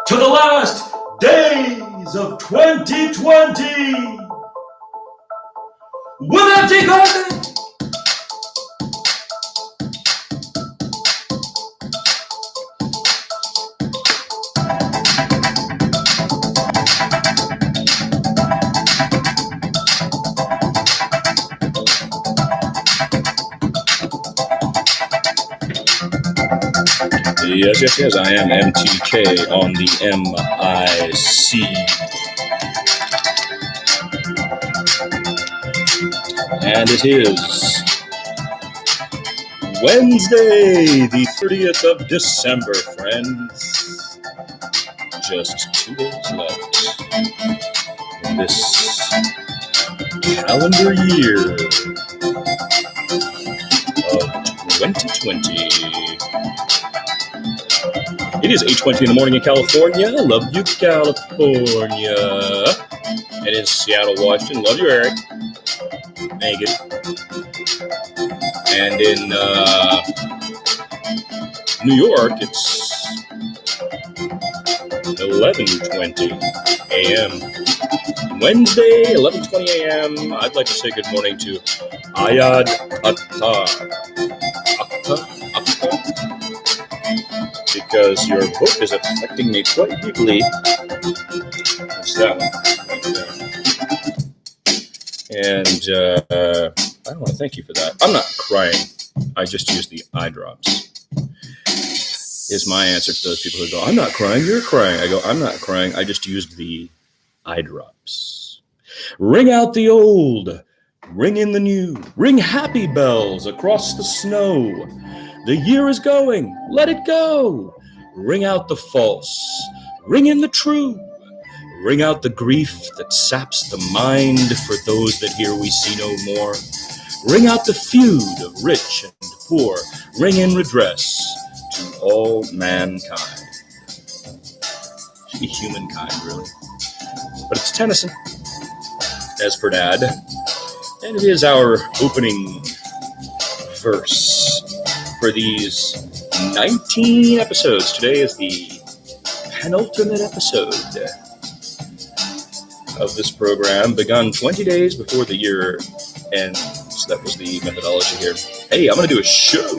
to the last days of 2020 with mtk-on-the-mic. Yes, I am MTK on the MIC. And it is Wednesday, the 30th of December, friends. Just 2 days left in this calendar year of 2020. It is 8:20 in the morning in California. Love you, California. And in Seattle, Washington. Love you, Eric. Megan. And in New York, it's 11:20 a.m. Wednesday, 11:20 a.m. I'd like to say good morning to Ayad Akhtar. Because your book is affecting me quite deeply. That's that one. And I want to thank you for that. I'm not crying. I just use the eye drops. Is my answer to those people who go, I'm not crying, you're crying. I go, I'm not crying. I just used the eye drops. Ring out the old. Ring in the new. Ring happy bells across the snow. The year is going. Let it go. Ring out the false. Ring in the true. Ring out the grief that saps the mind for those that here we see no more. Ring out the feud of rich and poor. Ring in redress to all mankind. Should be humankind, really. But it's Tennyson, as per Dad. And it is our opening verse for these 19 episodes. Today is the penultimate episode of this program, begun 20 days before the year ends. That was the methodology here. Hey, I'm going to do a show.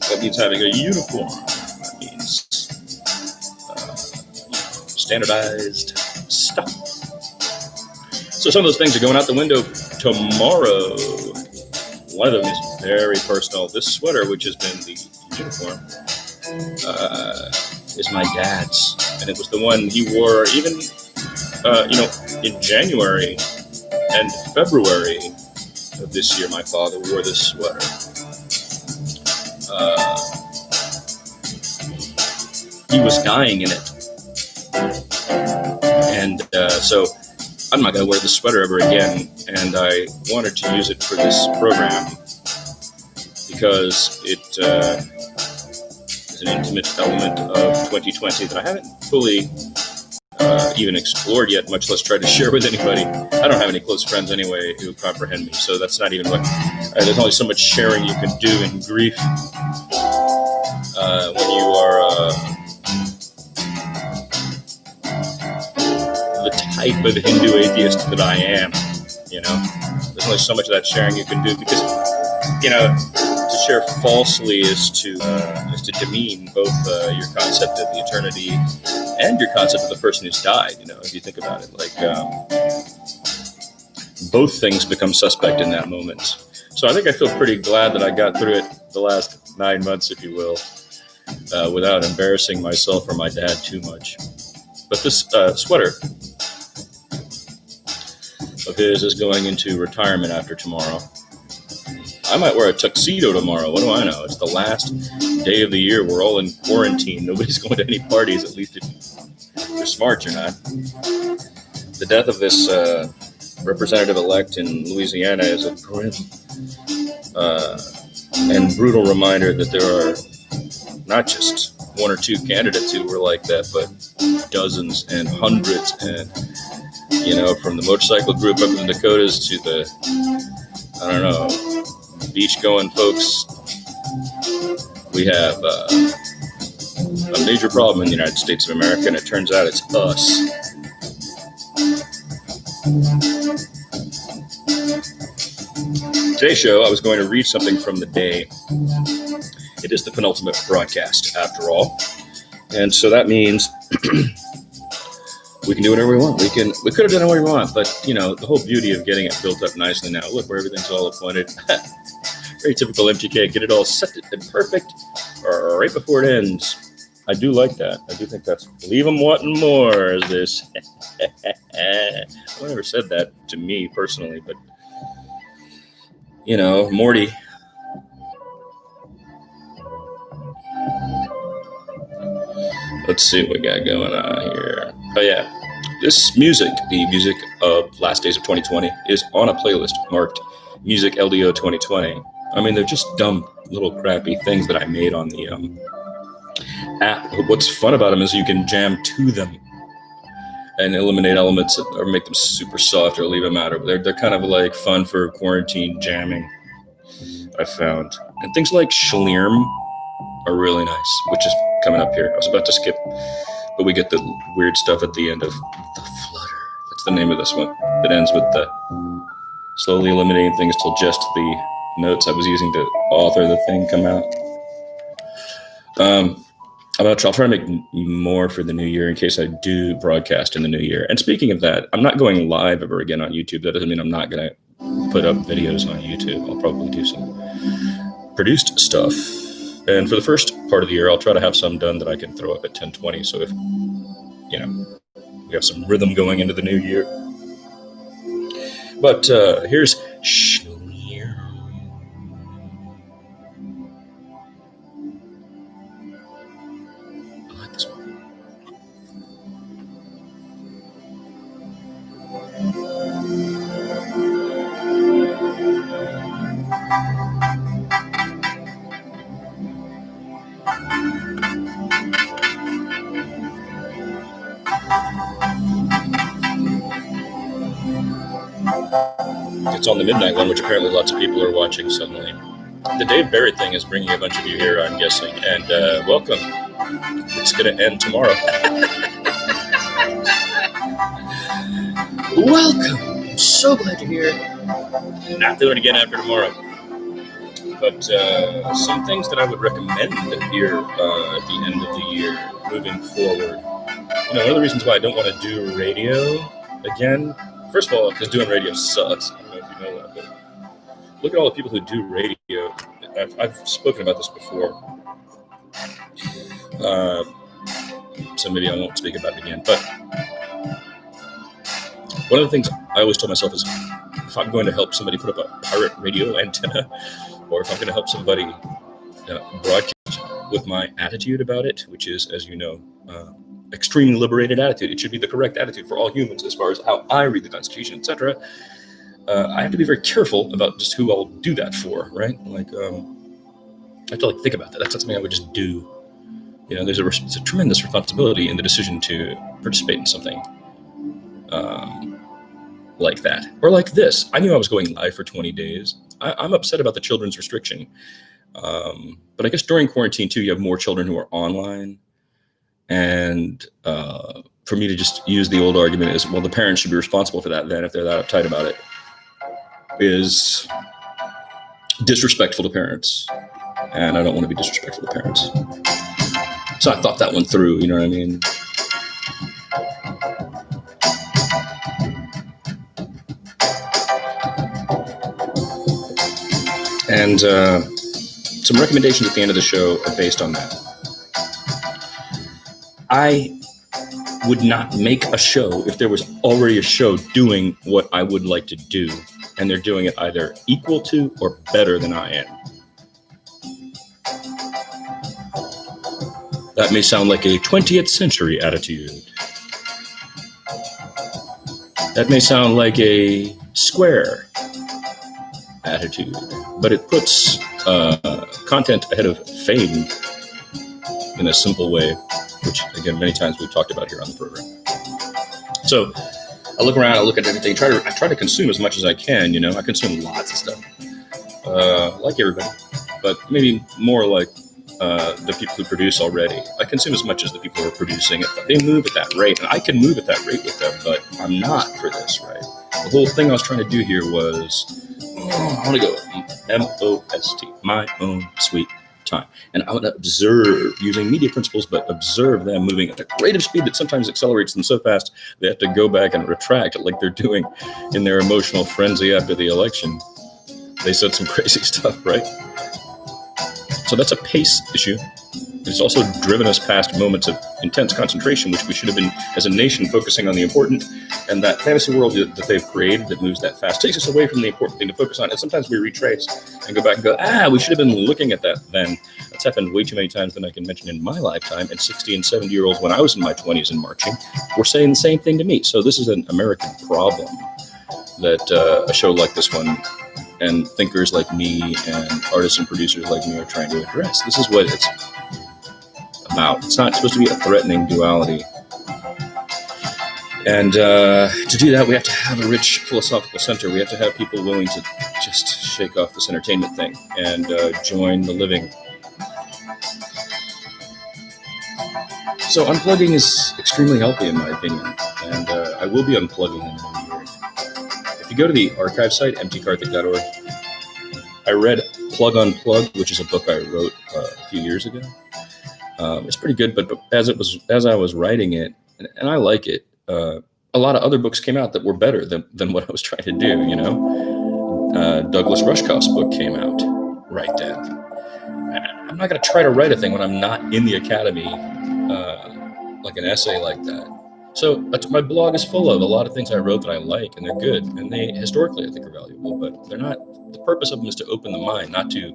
That means having a uniform. That means standardized stuff. So some of those things are going out the window tomorrow. One of them is very personal. This sweater, which has been the uniform, is my dad's. And it was the one he wore even, in January and February of this year. My father wore this sweater. He was dying in it. And so I'm not going to wear this sweater ever again, and I wanted to use it for this program because it is an intimate element of 2020 that I haven't fully even explored yet, much less tried to share with anybody. I don't have any close friends anyway who comprehend me, so that's not even what... there's only so much sharing you can do in grief when you are... the type of Hindu atheist that I am, there's only so much of that sharing you can do because, to share falsely is to demean both your concept of the eternity and your concept of the person who's died. If you think about it, like both things become suspect in that moment. So I think I feel pretty glad that I got through it the last 9 months, if you will, without embarrassing myself or my dad too much. But this sweater of his is going into retirement after tomorrow. I might wear a tuxedo tomorrow. What do I know? It's the last day of the year. We're all in quarantine. Nobody's going to any parties, at least if you're smart, you're not. The death of this representative-elect in Louisiana is a grim and brutal reminder that there are not just one or two candidates who were like that, but dozens and hundreds, and from the motorcycle group up in the Dakotas to the beach going folks. We have a major problem in the United States of America, and it turns out it's us. Today's show, I was going to read something from the day. It is the penultimate broadcast, after all. And so that means we can do whatever we want. We could have done whatever we want, but the whole beauty of getting it built up nicely now. Look where everything's all appointed. Very typical MTK. Get it all set and perfect right before it ends. I do like that. I do think that's leave them wanting more. Is this? I never said that to me personally, but Morty. Let's see what we got going on here. Oh yeah, this music, the music of Last Days of 2020, is on a playlist marked Music LDO 2020. I mean, they're just dumb little crappy things that I made on the app. What's fun about them is you can jam to them and eliminate elements or make them super soft or leave them out. They're kind of like fun for quarantine jamming, I found. And things like Schlierm are really nice, which is coming up here. I was about to skip, but we get the weird stuff at the end of The Flutter. That's the name of this one. That ends with the slowly eliminating things till just the notes I was using to author the thing come out. I'll try to make more for the new year in case I do broadcast in the new year. And speaking of that, I'm not going live ever again on YouTube. That doesn't mean I'm not going to put up videos on YouTube. I'll probably do some produced stuff. And for the first part of the year, I'll try to have some done that I can throw up at 1020. So if, we have some rhythm going into the new year. But here's Schlierm. I like this one. It's on the midnight one, which apparently lots of people are watching suddenly. The Dave Barrett thing is bringing a bunch of you here, I'm guessing, and welcome. It's going to end tomorrow. Welcome. I'm so glad you're here. Not doing it again after tomorrow. But some things that I would recommend here at the end of the year, moving forward. One of the reasons why I don't want to do radio again, first of all, because doing radio sucks. I don't know if you know that, but look at all the people who do radio. I've spoken about this before, so maybe I won't speak about it again. But one of the things I always told myself is, if I'm going to help somebody put up a pirate radio antenna, or if I'm going to help somebody broadcast with my attitude about it, which is, as you know, extremely liberated attitude. It should be the correct attitude for all humans as far as how I read the Constitution, etc. I have to be very careful about just who I'll do that for, right? Like, I have to think about that. That's not something I would just do. There's a tremendous responsibility in the decision to participate in something like that. Or like this. I knew I was going live for 20 days. I'm upset about the children's restriction. But I guess during quarantine, too, you have more children who are online. And for me to just use the old argument is, well, the parents should be responsible for that then if they're that uptight about it, is disrespectful to parents. And I don't want to be disrespectful to parents. So I thought that one through, you know what I mean? And some recommendations at the end of the show are based on that. I would not make a show if there was already a show doing what I would like to do, and they're doing it either equal to or better than I am. That may sound like a 20th century attitude. That may sound like a square attitude, but it puts content ahead of fame in a simple way, which, again, many times we've talked about here on the program. So I look around, I look at everything, I try to consume as much as I can, I consume lots of stuff, like everybody, but maybe more like the people who produce already. I consume as much as the people who are producing it. They move at that rate, and I can move at that rate with them, but I'm not for this, right? The whole thing I was trying to do here was, I want to go MOST, my own sweet time. And I want to observe, using media principles, but observe them moving at a rate of speed that sometimes accelerates them so fast they have to go back and retract, like they're doing in their emotional frenzy after the election. They said some crazy stuff, right? So that's a pace issue. It's also driven us past moments of intense concentration, which we should have been, as a nation, focusing on the important. And that fantasy world that they've created that moves that fast takes us away from the important thing to focus on. And sometimes we retrace and go back and go, we should have been looking at that then. That's happened way too many times than I can mention in my lifetime. And 60 and 70-year-olds, when I was in my 20s and marching, were saying the same thing to me. So this is an American problem that a show like this one and thinkers like me and artists and producers like me are trying to address. This is what it's about. It's not supposed to be a threatening duality. And to do that, we have to have a rich philosophical center. We have to have people willing to just shake off this entertainment thing and join the living. So unplugging is extremely healthy, in my opinion. And I will be unplugging in the new year. If you go to the archive site, mtk-on-the-mic, I read Plug Unplug, which is a book I wrote a few years ago. It's pretty good, but as I was writing it, and I like it, a lot of other books came out that were better than what I was trying to do, you know? Douglas Rushkoff's book came out right then. I'm not going to try to write a thing when I'm not in the academy, like an essay like that. So my blog is full of a lot of things I wrote that I like, and they're good, and they historically I think are valuable, but they're not. The purpose of them is to open the mind, not to.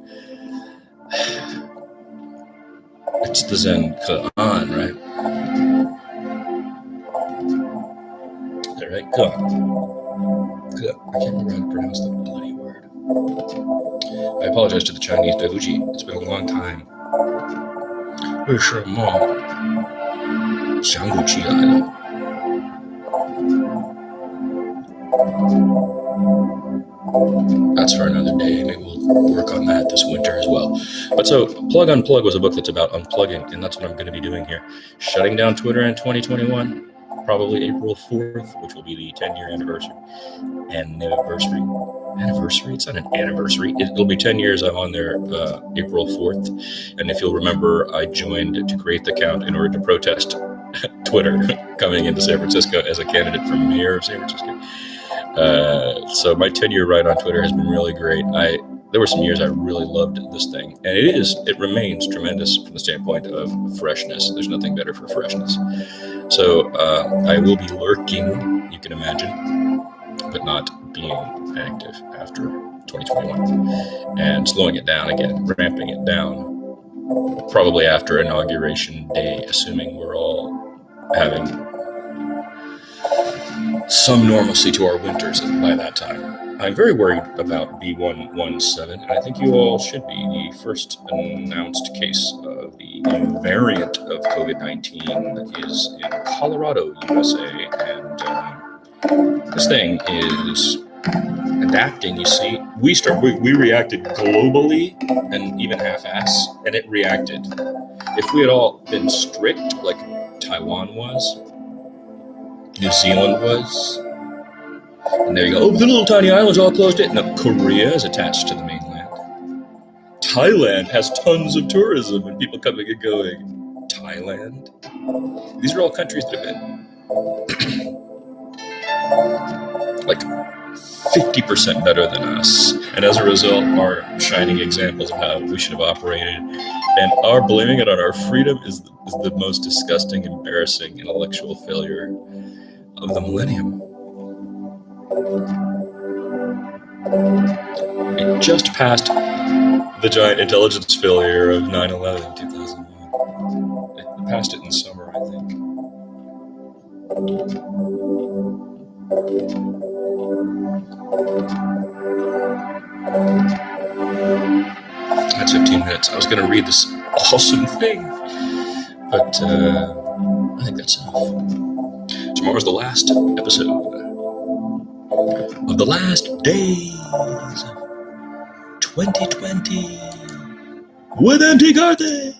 It's the Zen koan, right? All right, koan. I can't remember how to pronounce the bloody word. I apologize to the Chinese Dahuji. It's been a long time. 为什么想不起来了? That's for another day. Maybe we'll work on that this winter as well. But so Plug Unplug was a book that's about unplugging, and that's what I'm going to be doing here. Shutting down Twitter in 2021, probably April 4th, which will be the 10-year anniversary. Anniversary? It's not an anniversary. It'll be 10 years I'm on there April 4th. And if you'll remember, I joined to create the account in order to protest Twitter coming into San Francisco as a candidate for mayor of San Francisco. So my 10-year ride on Twitter has been really great. There were some years I really loved this thing, and it remains tremendous from the standpoint of freshness. There's nothing better for freshness. So I will be lurking, you can imagine, but not being active after 2021, and slowing it down again, ramping it down, probably after Inauguration Day, assuming we're all having some normalcy to our winters by that time. I'm very worried about B117, and I think you all should be. The first announced case of the new variant of COVID-19 is in Colorado, USA, and this thing is adapting. You see, we reacted globally and even half-ass, and it reacted. If we had all been strict like Taiwan was, New Zealand was, and there you go, the little tiny islands all closed it. No, Korea is attached to the mainland. Thailand has tons of tourism and people coming and going. Thailand? These are all countries that have been like 50% better than us, and as a result are shining examples of how we should have operated, and our blaming it on our freedom is the most disgusting, embarrassing intellectual failure of the millennium. It just passed the giant intelligence failure of 9/11 in 2001. It passed it in summer, I think. That's 15 minutes. I was going to read this awesome thing, but I think that's enough. Tomorrow's the last episode of the last days of 2020. with MT Carthy.